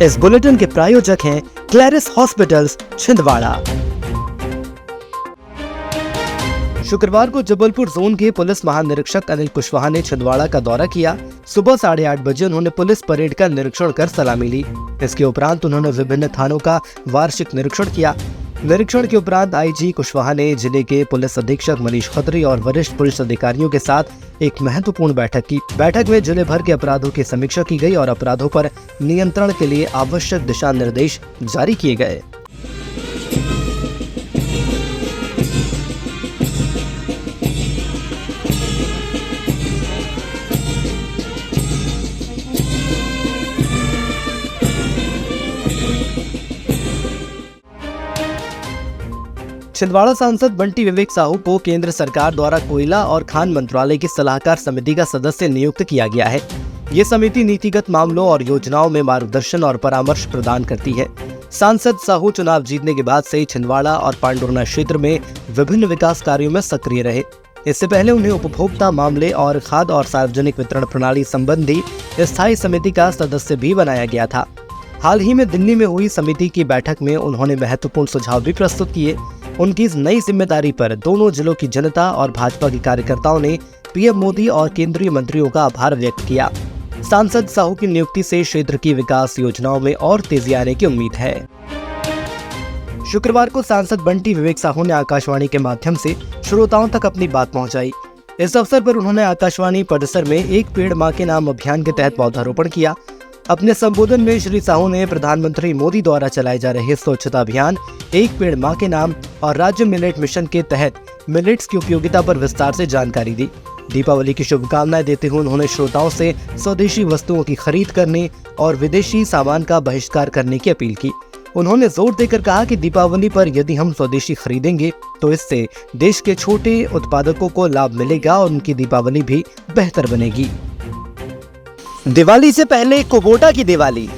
इस बुलेटिन के प्रायोजक हैं क्लैरिस हॉस्पिटल्स छिंदवाड़ा। शुक्रवार को जबलपुर जोन के पुलिस महानिरीक्षक अनिल कुशवाहा ने छिंदवाड़ा का दौरा किया। सुबह 8:30 बजे उन्होंने पुलिस परेड का निरीक्षण कर सलामी ली। इसके उपरांत उन्होंने विभिन्न थानों का वार्षिक निरीक्षण किया। निरीक्षण के उपरांत आईजी कुशवाहा ने जिले के पुलिस अधीक्षक मनीष खत्री और वरिष्ठ पुलिस अधिकारियों के साथ एक महत्वपूर्ण बैठक की। बैठक में जिले भर के अपराधों की समीक्षा की गई और अपराधों पर नियंत्रण के लिए आवश्यक दिशा निर्देश जारी किए गए। छिंदवाड़ा सांसद बंटी विवेक साहू को केंद्र सरकार द्वारा कोयला और खान मंत्रालय की सलाहकार समिति का सदस्य नियुक्त किया गया है। ये समिति नीतिगत मामलों और योजनाओं में मार्गदर्शन और परामर्श प्रदान करती है। सांसद साहू चुनाव जीतने के बाद से छिंदवाड़ा और पांडुरना क्षेत्र में विभिन्न विकास कार्यों में सक्रिय रहे। इससे पहले उन्हें उपभोक्ता मामले और खाद्य और सार्वजनिक वितरण प्रणाली संबंधी स्थायी समिति का सदस्य भी बनाया गया था। हाल ही में दिल्ली में हुई समिति की बैठक में उन्होंने महत्वपूर्ण सुझाव भी प्रस्तुत किए। उनकी इस नई जिम्मेदारी पर दोनों जिलों की जनता और भाजपा के कार्यकर्ताओं ने पीएम मोदी और केंद्रीय मंत्रियों का आभार व्यक्त किया। सांसद साहू की नियुक्ति से क्षेत्र की विकास योजनाओं में और तेजी आने की उम्मीद है। शुक्रवार को सांसद बंटी विवेक साहू ने आकाशवाणी के माध्यम से श्रोताओं तक अपनी बात पहुंचाई। इस अवसर पर उन्होंने आकाशवाणी परिसर में एक पेड़ मां के नाम अभियान के तहत पौधारोपण किया। अपने संबोधन में श्री साहू ने प्रधानमंत्री मोदी द्वारा चलाए जा रहे स्वच्छता अभियान एक पेड़ मां के नाम और राज्य मिलेट मिशन के तहत मिलेट्स की उपयोगिता पर विस्तार से जानकारी दी। दीपावली की शुभकामनाएं देते हुए उन्होंने श्रोताओं से स्वदेशी वस्तुओं की खरीद करने और विदेशी सामान का बहिष्कार करने की अपील की। उन्होंने जोर देकर कहा कि दीपावली पर यदि हम स्वदेशी खरीदेंगे तो इससे देश के छोटे उत्पादकों को लाभ मिलेगा और उनकी दीपावली भी बेहतर बनेगी। दिवाली से पहले कुबोटा की दिवाली।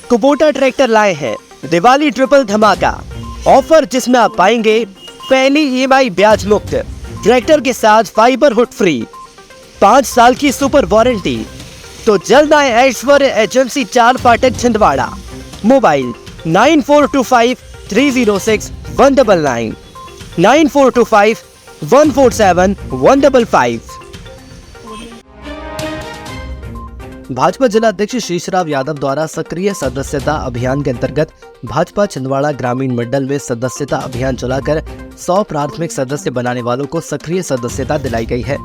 कुबोटा ट्रैक्टर लाए हैं दिवाली ट्रिपल धमाका ऑफर, जिसमें आप पाएंगे पहली ईएमआई ब्याज मुक्त, ट्रैक्टर के साथ फाइबर हुड फ्री, 5 साल की सुपर वारंटी। तो जल्द आए ऐश्वर्य एजेंसी 4 फाटक छिंदवाड़ा। मोबाइल 9425306199, 9425147155। भाजपा जिला अध्यक्ष शेषराव यादव द्वारा सक्रिय सदस्यता अभियान के अंतर्गत भाजपा छिंदवाड़ा ग्रामीण मंडल में सदस्यता अभियान चलाकर 100 प्राथमिक सदस्य बनाने वालों को सक्रिय सदस्यता दिलाई गई है।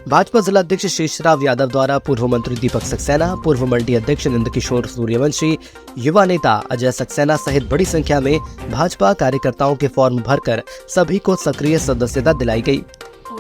भाजपा जिला अध्यक्ष शेषराव यादव द्वारा पूर्व मंत्री दीपक सक्सेना, पूर्व मंडी अध्यक्ष नंदकिशोर सूर्यवंशी, युवा नेता अजय सक्सेना सहित बड़ी संख्या में भाजपा कार्यकर्ताओं के फॉर्म भरकर सभी को सक्रिय सदस्यता दिलाई गई।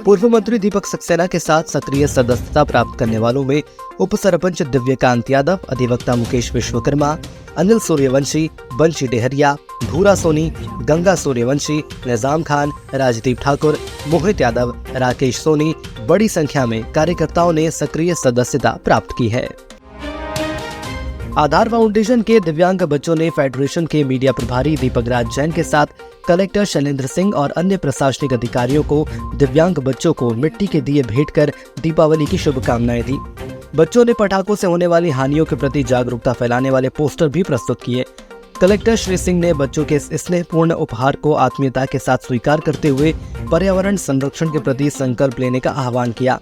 पूर्व मंत्री दीपक सक्सेना के साथ सक्रिय सदस्यता प्राप्त करने वालों में उप सरपंच दिव्यकांत यादव, अधिवक्ता मुकेश विश्वकर्मा, अनिल सूर्यवंशी, बंशी डेहरिया, भूरा सोनी, गंगा सूर्यवंशी, निजाम खान, राजदीप ठाकुर, मोहित यादव, राकेश सोनी बड़ी संख्या में कार्यकर्ताओं ने सक्रिय सदस्यता प्राप्त की है। आधार फाउंडेशन के दिव्यांग बच्चों ने फेडरेशन के मीडिया प्रभारी दीपक राज जैन के साथ कलेक्टर शैलेंद्र सिंह और अन्य प्रशासनिक अधिकारियों को दिव्यांग बच्चों को मिट्टी के दिए भेंट कर दीपावली की शुभकामनाएं दी। बच्चों ने पटाखों से होने वाली हानियों के प्रति जागरूकता फैलाने वाले पोस्टर भी प्रस्तुत किए। कलेक्टर श्री सिंह ने बच्चों के इस स्नेहपूर्ण उपहार को आत्मीयता के साथ स्वीकार करते हुए पर्यावरण संरक्षण के प्रति संकल्प लेने का आह्वान किया।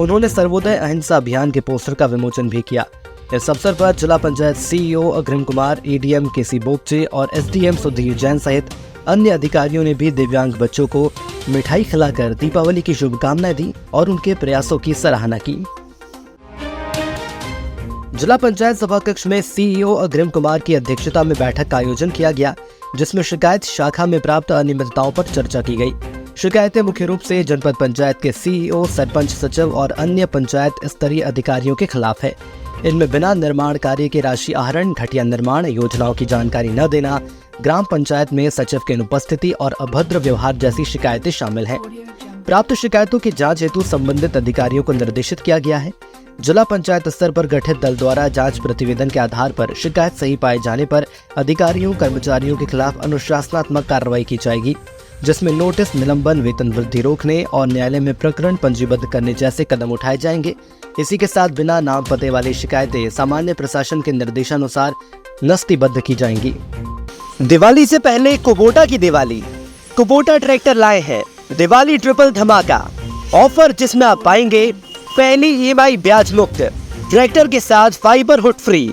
उन्होंने सर्वोदय अहिंसा अभियान के पोस्टर का विमोचन भी किया। इस अवसर पर जिला पंचायत सीईओ अग्रिम कुमार, एडीएम केसी बोगचे और एसडीएम सुधीर जैन सहित अन्य अधिकारियों ने भी दिव्यांग बच्चों को मिठाई खिलाकर दीपावली की शुभकामनाएं दी और उनके प्रयासों की सराहना की। जिला पंचायत सभा कक्ष में सीईओ अग्रिम कुमार की अध्यक्षता में बैठक का आयोजन किया गया, जिसमें शिकायत शाखा में प्राप्त अनियमितताओं पर चर्चा की गई। शिकायतें मुख्य रूप से जनपद पंचायत के सीईओ, सरपंच, सचिव और अन्य पंचायत स्तरीय अधिकारियों के खिलाफ है। इनमें बिना निर्माण कार्य के राशि आहरण, घटिया निर्माण, योजनाओं की जानकारी न देना, ग्राम पंचायत में सचिव की अनुपस्थिति और अभद्र व्यवहार जैसी शिकायतें शामिल हैं। प्राप्त शिकायतों की जांच हेतु संबंधित अधिकारियों को निर्देशित किया गया है। जिला पंचायत स्तर पर गठित दल द्वारा जांच प्रतिवेदन के आधार पर शिकायत सही पाए जाने पर अधिकारियों कर्मचारियों के खिलाफ अनुशासनात्मक कार्रवाई की जाएगी, जिसमें नोटिस, निलंबन, वेतन वृद्धि रोकने और न्यायालय में प्रकरण पंजीबद्ध करने जैसे कदम उठाए जाएंगे। इसी के साथ बिना नाम पते वाली शिकायतें सामान्य प्रशासन के निर्देशानुसार नस्तीबद्ध की जाएंगी। दिवाली से पहले कुबोटा की दिवाली। कुबोटा ट्रैक्टर लाए हैं दिवाली ट्रिपल धमाका ऑफर, जिसमें आप पाएंगे पहली EMI ब्याज मुक्त, ट्रैक्टर के साथ फाइबर हुड फ्री,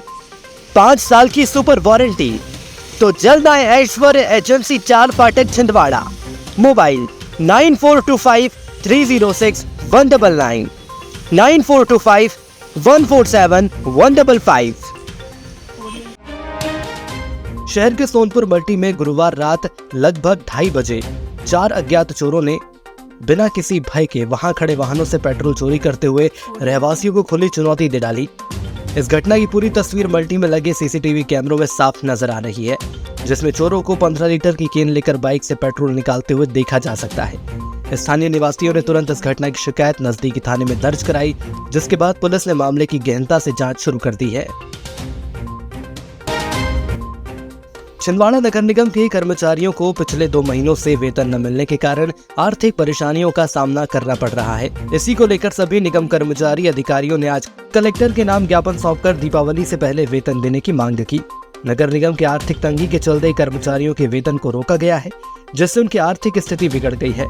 5 साल की सुपर वारंटी। तो जल्द आए ऐश्वर्य एजेंसी 4 फाटक छिंदवाड़ा। मोबाइल 9425306199, 9425147155। शहर के सोनपुर मल्टी में गुरुवार रात लगभग 2:30 बजे 4 अज्ञात चोरों ने बिना किसी भय के वहां खड़े वाहनों से पेट्रोल चोरी करते हुए रहवासियों को खुली चुनौती दे डाली। इस घटना की पूरी तस्वीर मल्टी में लगे CCTV कैमरों में साफ नजर आ रही है, जिसमें चोरों को 15 लीटर की केन लेकर बाइक से पेट्रोल निकालते हुए देखा जा सकता है। स्थानीय निवासियों ने तुरंत इस घटना की शिकायत नजदीकी थाने में दर्ज कराई, जिसके बाद पुलिस ने मामले की गहनता से जांच शुरू कर दी है। छिंदवाड़ा नगर निगम के कर्मचारियों को पिछले 2 महीनों से वेतन न मिलने के कारण आर्थिक परेशानियों का सामना करना पड़ रहा है। इसी को लेकर सभी निगम कर्मचारी अधिकारियों ने आज कलेक्टर के नाम ज्ञापन सौंपकर दीपावली से पहले वेतन देने की मांग की। नगर निगम की आर्थिक तंगी के चलते कर्मचारियों के वेतन को रोका गया है, जिससे उनकी आर्थिक स्थिति बिगड़ गई है।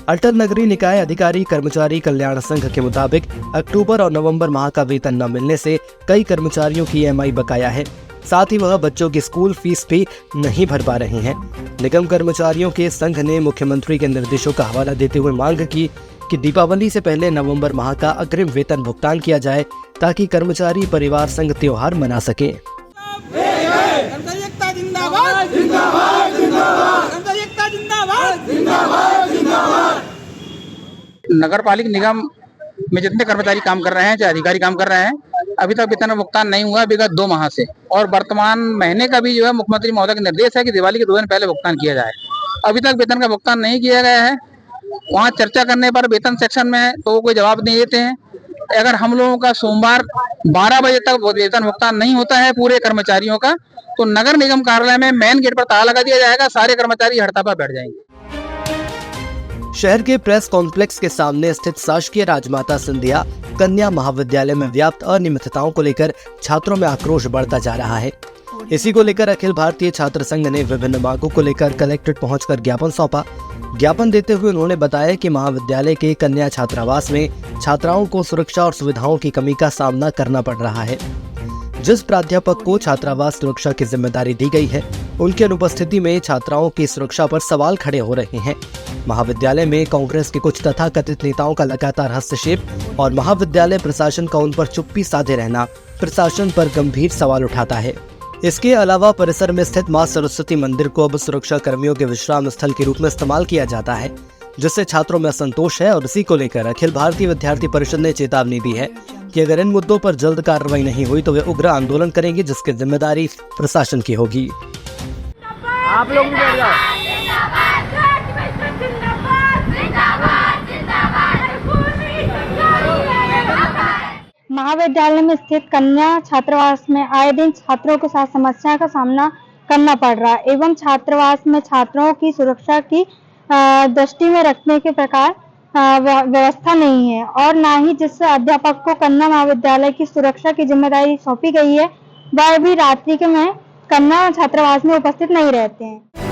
अटल नगरीय निकाय अधिकारी कर्मचारी कल्याण संघ के मुताबिक अक्टूबर और नवंबर माह का वेतन न मिलने से कई कर्मचारियों की EMI बकाया है, साथ ही वह बच्चों की स्कूल फीस भी नहीं भर पा रहे हैं। निगम कर्मचारियों के संघ ने मुख्यमंत्री के निर्देशों का हवाला देते हुए मांग की कि दीपावली से पहले नवंबर माह का अग्रिम वेतन भुगतान किया जाए, ताकि कर्मचारी परिवार संघ त्योहार मना सके। नगर पालिका निगम में जितने कर्मचारी काम कर रहे हैं, चाहे अधिकारी काम कर रहे हैं, अभी तक वेतन भुगतान नहीं हुआ विगत 2 माह से। और वर्तमान महीने का भी जो है मुख्यमंत्री महोदय का निर्देश है कि दिवाली के 2 दिन पहले भुगतान किया जाए। अभी तक वेतन का भुगतान नहीं किया गया है। वहाँ चर्चा करने पर वेतन सेक्शन में है तो वो कोई जवाब नहीं देते हैं। अगर हम लोगों का सोमवार 12 बजे तक वेतन भुगतान नहीं होता है पूरे कर्मचारियों का, तो नगर निगम कार्यालय में मेन गेट पर ताला लगा दिया जाएगा, सारे कर्मचारी हड़ताल पर बैठ जाएंगे। शहर के प्रेस कॉम्प्लेक्स के सामने स्थित शासकीय राजमाता सिंधिया कन्या महाविद्यालय में व्याप्त अनियमितताओं को लेकर छात्रों में आक्रोश बढ़ता जा रहा है। इसी को लेकर अखिल भारतीय छात्र संघ ने विभिन्न मांगों को लेकर कलेक्ट्रेट पहुंचकर ज्ञापन सौंपा। ज्ञापन देते हुए उन्होंने बताया कि महाविद्यालय के कन्या छात्रावास में छात्राओं को सुरक्षा और सुविधाओं की कमी का सामना करना पड़ रहा है। जिस प्राध्यापक को छात्रावास सुरक्षा की जिम्मेदारी दी गई है, उनकी अनुपस्थिति में छात्राओं की सुरक्षा पर सवाल खड़े हो रहे हैं। महाविद्यालय में कांग्रेस के कुछ तथाकथित नेताओं का लगातार हस्तक्षेप और महाविद्यालय प्रशासन का उन पर चुप्पी साधे रहना प्रशासन पर गंभीर सवाल उठाता है। इसके अलावा परिसर में स्थित मां सरस्वती मंदिर को अब सुरक्षा कर्मियों के विश्राम स्थल के रूप में इस्तेमाल किया जाता है, जिससे छात्रों में असंतोष है। और इसी को लेकर अखिल भारतीय विद्यार्थी परिषद ने चेतावनी दी है कि अगर इन मुद्दों पर जल्द कार्रवाई नहीं हुई तो वे उग्र आंदोलन करेंगे, जिसकी जिम्मेदारी प्रशासन की होगी। आप लोग भी बैठ जाओ। महाविद्यालय में स्थित कन्या छात्रावास में आए दिन छात्रों के साथ समस्या का सामना करना पड़ रहा है एवं छात्रावास में छात्रों की सुरक्षा की दृष्टि में रखने के प्रकार व्यवस्था नहीं है और ना ही जिस अध्यापक को कन्या महाविद्यालय की सुरक्षा की जिम्मेदारी सौंपी गई है वह भी रात्रि के में कन्या छात्रावास में उपस्थित नहीं रहते हैं।